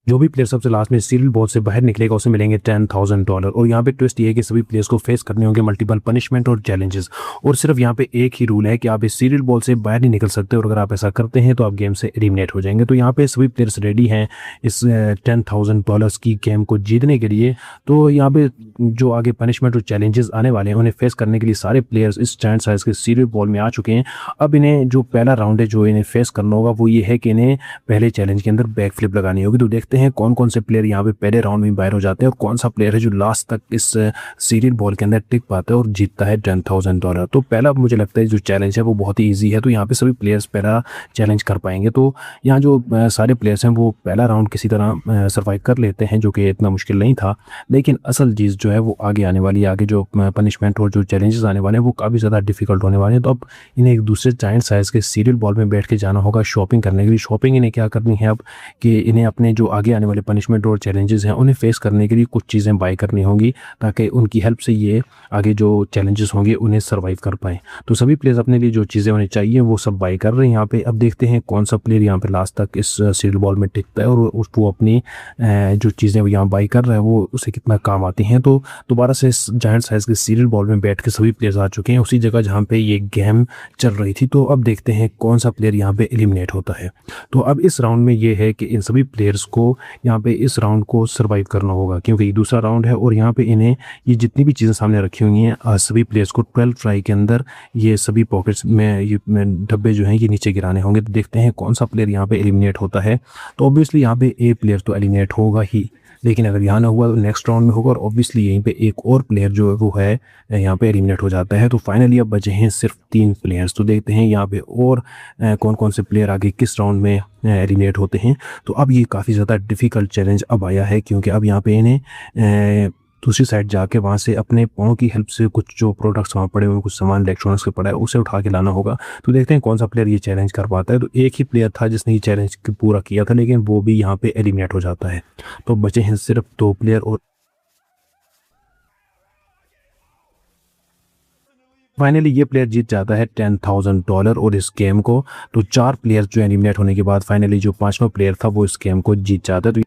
जो भी प्लेयर सबसे लास्ट में सीरियल बॉल से बाहर निकलेगा उसे मिलेंगे $10,000। और यहाँ पे ट्विस्ट ये है कि सभी प्लेयर्स को फेस करने होंगे मल्टीपल पनिशमेंट और चैलेंजेस। और सिर्फ यहाँ पे एक ही रूल है कि आप इस सीरियल बॉल से बाहर नहीं निकल सकते, और अगर आप ऐसा करते हैं तो आप गेम से एलिमिनेट हो जाएंगे। तो यहाँ पे सभी प्लेयर्स रेडी हैं इस $10,000 की गेम को जीतने के लिए। तो यहाँ पे जो आगे पनिशमेंट और चैलेंजेस आने वाले हैं उन्हें फेस करने के लिए सारे प्लेयर्स इस स्टैंड साइज के सीरियल बॉल में आ चुके हैं। अब इन्हें जो पहला राउंड है जो इन्हें फेस करना होगा वो ये है कि इन्हें पहले चैलेंज के अंदर बैक फ्लिप लगानी होगी। तो देखते हैं कौन कौन से प्लेयर यहाँ पे पहले राउंड में बाहर हो जाते हैं और कौन सा प्लेयर है जो लास्ट तक इस सीरियल बॉल के अंदर टिक पाता है और जीतता है $10,000। तो पहला मुझे लगता है जो चैलेंज है वो बहुत ही ईजी है, तो यहाँ पे सभी प्लेयर्स पहला चैलेंज कर पाएंगे। तो यहाँ जो सारे प्लेयर्स हैं वो पहला राउंड किसी तरह सर्वाइव कर लेते हैं, जो कि इतना मुश्किल नहीं था। लेकिन असल चीज़ जो है वो आगे आने वाली है। आगे जो पनिशमेंट और जो चैलेंजेस आने वाले हैं वो काफ़ी ज़्यादा डिफिकल्ट होने वाले हैं। तो अब इन्हें एक दूसरे जायंट साइज़ के सीरियल बॉल में बैठ के जाना होगा शॉपिंग करने के लिए। शॉपिंग इन्हें क्या करनी है अब कि इन्हें अपने जो आगे आने वाले पनिशमेंट और चैलेंजेस हैं उन्हें फेस करने के लिए कुछ चीज़ें बाय करनी होंगी, ताकि उनकी हेल्प से ये आगे जो चैलेंजेस होंगे उन्हें सर्वाइव कर पाएँ। तो सभी प्लेयर्स अपने लिए जो चीज़ें उन्हें चाहिए वो सब बाय कर रहे हैं यहाँ पे। अब देखते हैं कौन सा प्लेयर यहाँ पे लास्ट तक इस सीरियल बॉल में टिकता है और उसको अपनी जो चीज़ें वो यहाँ बाई कर रहा है वो उसे कितना काम आती हैं। तो दोबारा से इस जायंट साइज़ के सीरियल बॉल में बैठ के सभी प्लेयर्स आ चुके हैं उसी जगह जहाँ पे ये गेम चल रही थी। तो अब देखते हैं कौन सा प्लेयर यहाँ पे एलिमिनेट होता है। तो अब इस राउंड में ये है कि इन सभी प्लेयर्स को यहाँ पे इस राउंड को सर्वाइव करना होगा, क्योंकि ये दूसरा राउंड है और यहाँ पे इन्हें ये जितनी भी चीज़ें सामने रखी हुई हैं सभी प्लेयर्स को 12 ट्राई के अंदर ये सभी पॉकेट्स में ये डब्बे जो हैं ये नीचे गिराने होंगे। तो देखते हैं कौन सा प्लेयर यहाँ पे एलिमिनेट होता है। तो ऑब्वियसली यहाँ पे ए प्लेयर तो एलिमिनेट होगा ही, लेकिन अगर यहाँ ना हुआ तो नेक्स्ट राउंड में होगा और ऑब्वियसली यहीं पे एक और प्लेयर जो है वो है यहाँ पे एलिमिनेट हो जाता है। तो फाइनली अब बचे हैं सिर्फ 3 प्लेयर्स। तो देखते हैं यहाँ पे और कौन कौन से प्लेयर आगे किस राउंड में एलिमिनेट होते हैं। तो अब ये काफ़ी ज़्यादा डिफ़िकल्ट चैलेंज अब आया है, क्योंकि अब यहाँ पे इन्हें दूसरी साइड जाके वहाँ से अपने पाँव की हेल्प से कुछ जो प्रोडक्ट्स वहाँ पड़े हुए कुछ सामान इलेक्ट्रॉनिक्स के पड़ा है उसे उठा के लाना होगा। तो देखते हैं कौन सा प्लेयर ये चैलेंज कर पाता है। तो एक ही प्लेयर था जिसने ये चैलेंज पूरा किया था, लेकिन वो भी यहाँ पे एलिमिनेट हो जाता है। तो बचे हैं सिर्फ 2 प्लेयर और फाइनली ये प्लेयर जीत जाता है $10,000 और इस गेम को। तो 4 प्लेयर्स जो एलिमिनेट होने के बाद फाइनली जो 5वां प्लेयर था वो इस गेम को जीत जाता है। तो